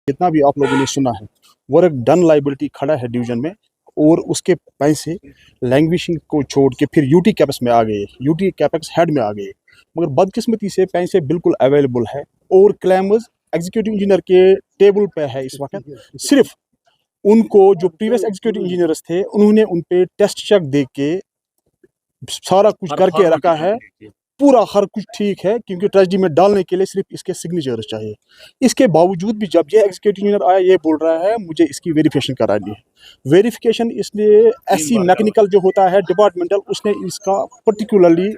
जितना भी आप लोगों ने सुना है, वर्क डन लाइबिलिटी खड़ा है डिवीजन में, और उसके पैसे लैंग्वेजिंग को छोड़ के फिर यूटी कैपेक्स में आ गए, यूटी कैपेक्स हेड में आ गए। मगर बदकिस्मती से पैसे बिल्कुल अवेलेबल है और क्लेमर्स एग्जीक्यूटिव इंजीनियर के टेबल पे है इस वक्त। सिर्फ उनको जो प्रीवियस एग्जीक्यूटिव इंजीनियर्स थे उन्होंने उन पे टेस्ट चेक दे के सारा कुछ करके रखा है, पूरा हर कुछ ठीक है, क्योंकि ट्रेजरी में डालने के लिए सिर्फ इसके सिग्नेचर्स चाहिए। इसके बावजूद भी जब ये एग्जीक्यूटिव इंजीनियर आया, ये बोल रहा है मुझे इसकी वेरिफिकेशन करानी है। वेरिफिकेशन इसलिए एससी मैकेनिकल जो होता है डिपार्टमेंटल, उसने इसका पर्टिकुलरली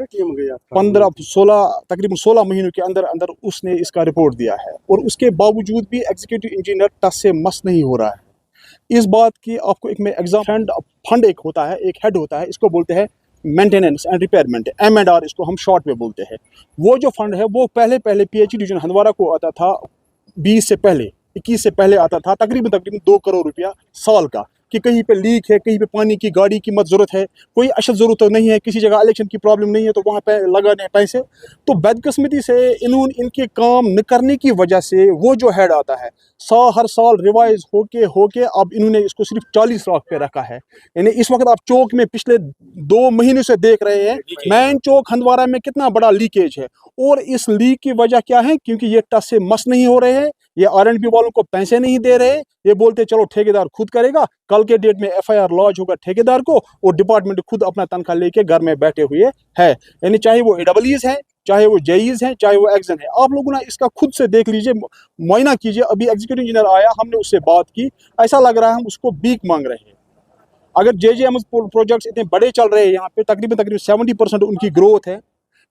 15-16 तकरीबन 16 महीनों के अंदर अंदर उसने इसका रिपोर्ट दिया है, और उसके बावजूद भी एग्जीक्यूटिव इंजीनियर टस से मस नहीं हो रहा है। इस बात की आपको एक में एग्जाम फंड एक होता है, एक हेड होता है, इसको बोलते हैं मेंटेनेंस एंड रिपेयरमेंट, M&R इसको हम शॉर्ट में बोलते हैं। वो जो फंड है वो पहले PH डिवीजन हंदवारा को आता था 20 से पहले, 21 से पहले आता था तकरीबन 2 करोड़ रुपया साल का, कि कहीं पे लीक है, कहीं पे पानी की गाड़ी की मत जरूरत है, कोई अशद जरूरत नहीं है, किसी जगह इलेक्शन की प्रॉब्लम नहीं है तो वहाँ पे लगाने पैसे। तो बदकिस्मती से इनके काम न करने की वजह से वो जो हेड आता है हर साल रिवाइज होके अब इन्होंने इसको सिर्फ 40 लाख पे रखा है। यानी इस वक्त आप चौक में पिछले 2 महीने से देख रहे हैं मैन चौक हंदवारा में कितना बड़ा लीकेज है, और इस लीक की वजह क्या है? क्योंकि ये टस से मस नहीं हो रहे हैं, ये R&B वालों को पैसे नहीं दे रहे, ये बोलते चलो ठेकेदार खुद करेगा, कल के डेट में FIR लॉन्च होगा ठेकेदार को, और डिपार्टमेंट खुद अपना तनख्वाह लेके घर में बैठे हुए है। यानी चाहे वो AWEs है, चाहे वो JEs हैं, चाहे वो एक्सन है, आप लोगों ने इसका खुद से देख लीजिए, मुआयना कीजिए। अभी एग्जीक्यूटिव इंजीनियर आया, हमने उससे बात की, ऐसा लग रहा है हम उसको भीख मांग रहे हैं। अगर JJM प्रोजेक्ट्स इतने बड़े चल रहे हैं यहाँ पे, तकरीबन 70% उनकी ग्रोथ है।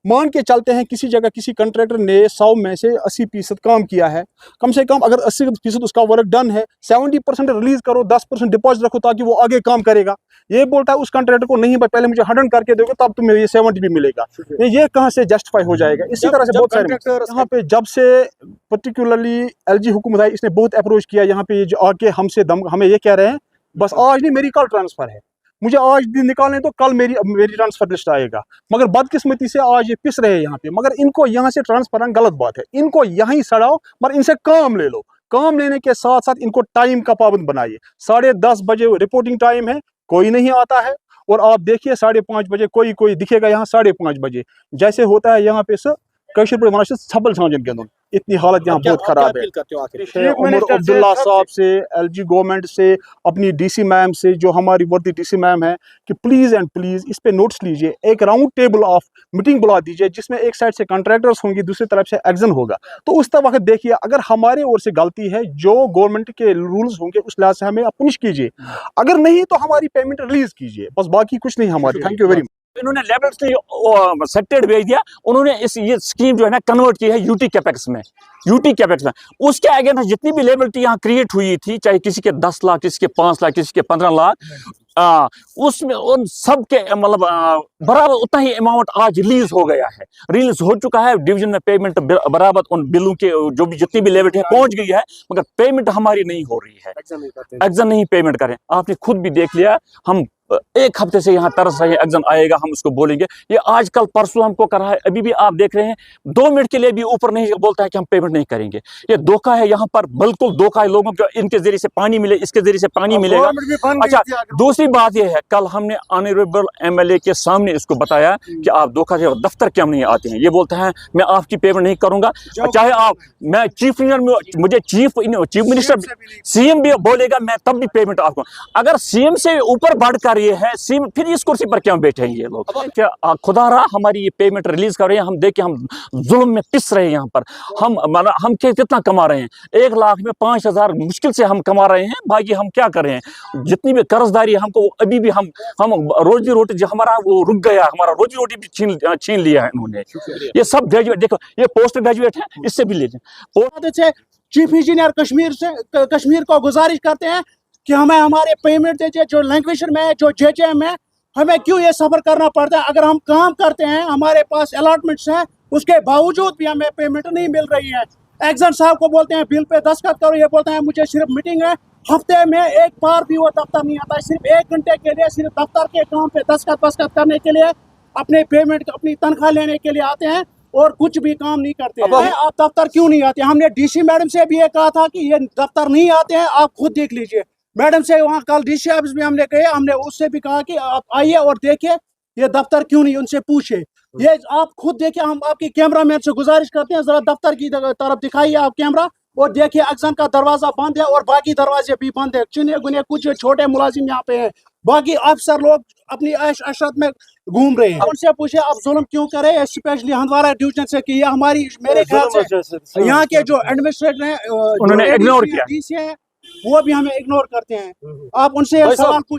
मान के चलते हैं किसी जगह किसी कंट्रैक्टर ने 100 में से 80% काम किया है, कम से कम अगर 80% उसका वर्क डन है, 70% रिलीज करो, 10% डिपॉजिट रखो ताकि वो आगे काम करेगा। ये बोलता है उस कंट्रैक्टर को नहीं भाई पहले मुझे 100 करके दोगे तब तुम्हें ये 70 भी मिलेगा। ये कहाँ से जस्टिफाई हो जाएगा? इसी तरह से बहुत सारे यहाँ पे जब से पर्टिकुलरली LG हुकूमत आई, इसने बहुत अप्रोच किया यहाँ पे, जो आके हमसे हमें ये कह रहे हैं बस आज नहीं मेरी कल ट्रांसफर है, मुझे आज दिन निकालने तो कल मेरी ट्रांसफर लिस्ट आएगा। मगर बदकिस्मती से आज ये पिस रहे हैं यहाँ पे, मगर इनको यहाँ से ट्रांसफर आना गलत बात है। इनको यहीं सड़ाओ, मगर इनसे काम ले लो। काम लेने के साथ साथ इनको टाइम का पाबंद बनाइए। 10:30 बजे रिपोर्टिंग टाइम है, कोई नहीं आता है, और आप देखिए 5:30 बजे कोई दिखेगा यहाँ 5:30 बजे, जैसे होता है यहाँ पे छबल सामन के अंदर। इतनी हालत यहाँ बहुत खराब है। उमर अब्दुल्ला साहब से, LG गवर्नमेंट से, अपनी DC मैम से, जो हमारी वर्दी DC मैम है, कि प्लीज एंड प्लीज इस पे नोट्स लीजिए, एक राउंड टेबल ऑफ मीटिंग बुला दीजिए जिसमें एक साइड से कॉन्ट्रैक्टर्स होंगे, दूसरी तरफ से एक्शन होगा। तो उस वक्त देखिए अगर हमारे ओर से गलती है, जो गवर्नमेंट के रूल्स होंगे उस लिहाज से हमें पनिश कीजिए, अगर नहीं तो हमारी पेमेंट रिलीज कीजिए, बस बाकी कुछ नहीं हमारी। Thank you very much. इन्होंने लेबर्स सेक्टेड भेज दिया, उन्होंने ये स्कीम जो है ना कन्वर्ट की है यूटी कैपेक्स में। उसके अगेंस्ट जितनी भी लेबलिटी यहाँ क्रिएट हुई थी, चाहे किसी के 10 लाख, किसी के 5 लाख, किसी के 15 लाख, उसमें उन सब के मतलब बराबर उतना ही अमाउंट आज रिलीज हो गया है, रिलीज हो चुका है। डिवीजन में पेमेंट बराबर उन बिलों के जो भी जितनी भी लेबलिटी है पहुंच गई है, मगर पेमेंट हमारी नहीं हो रही है, एक्शन नहीं पेमेंट करें। आपने खुद भी देख लिया, हम 1 हफ्ते से यहाँ तरस रहे हैं, एग्जाम आएगा हम उसको बोलेंगे। ये आजकल परसों हमको कर रहा है, अभी भी आप देख रहे हैं 2 मिनट के लिए भी ऊपर नहीं बोलता है कि हम पेमेंट नहीं करेंगे। ये धोखा है, यहाँ पर बिल्कुल धोखा है लोगों को, इनके जरिए से पानी मिले, इसके जरिए से पानी मिलेगा। अच्छा, दूसरी बात यह है, कल हमने ऑनरेबल MLA के सामने इसको बताया कि आप धोखा से दफ्तर क्यों नहीं आते हैं। ये बोलता है मैं आपकी पेमेंट नहीं करूंगा, चाहे आप मैं चीफ मिनिस्टर, मुझे चीफ मिनिस्टर CM भी बोलेगा मैं तब भी पेमेंट आपको। अगर CM से ऊपर बढ़कर ये है सीम, फिर इस कुर्सी पर क्यों बैठे हैं ये लोग? क्या खुदा रहा हमारी ये पेमेंट रिलीज कर रहे हैं, हम देख के हम जुल्म में पिस रहे हैं। यहाँ पर हम कितना कमा रहे हैं? 1 लाख में 5,000 मुश्किल से हम कमा रहे हैं, बाकी हम क्या कर रहे हैं? जितनी भी कर्जदारी है हमको, अभी भी हम रोजी रोटी जो हमारा वो रुक गया, हमारा रोजी रोटी भी छीन लिया है इन्होंने। ये सब ग्रेजुएट, देखो ये पोस्ट ग्रेजुएट है, इससे भी लीजिए। चीफ इंजीनियर कश्मीर को गुजारिश करते हैं कि हमें हमारे पेमेंट दीजिए, जो लैंग्वेज में, जो JJM है, हमें क्यों ये सफर करना पड़ता है? अगर हम काम करते हैं, हमारे पास अलॉटमेंट्स हैं, उसके बावजूद भी हमें पेमेंट नहीं मिल रही है। एक्शन साहब को बोलते हैं बिल पे दस्तखत करो, ये बोलते हैं मुझे सिर्फ मीटिंग है, हफ्ते में एक बार भी वो दफ्तर नहीं आता है, सिर्फ 1 घंटे के लिए सिर्फ दफ्तर के काम पे दस्तखत करने के लिए, अपने पेमेंट अपनी तनख्वाह लेने के लिए आते हैं, और कुछ भी काम नहीं करते अब हैं। आप दफ्तर क्यों नहीं आते? हमने डीसी मैडम से भी ये कहा था कि ये दफ्तर नहीं आते हैं, आप खुद देख लीजिए। मैडम से वहाँ कल डीसी ऑफिस में हमने गए, हमने उससे भी कहा कि आप आइए और देखिए ये दफ्तर क्यों नहीं, उनसे पूछे। ये आप खुद देखिए, हम आपकी कैमरामैन से गुजारिश करते हैं जरा दफ्तर की तरफ दिखाइए आप कैमरा और देखिए अक्सन का दरवाजा बंद है और बाकी दरवाजे भी बंद है। चिन्ह गुने कुछ छोटे मुलाजिम यहाँ पे हैं, बाकी अफसर लोग अपनी ऐश अशरत में घूम रहे हैं। उनसे पूछे आप जुल्म क्यों कर रहे हैं, स्पेशली हंदवारा डिवीजन से, कि ये हमारी मेरे ख्याल से यहाँ के जो एडमिनिस्ट्रेटर हैं उन्होंने इग्नोर किया। डीसी हैं, वो भी हमें इग्नोर करते हैं। आप उनसे भाई साहब, सवाल पूछ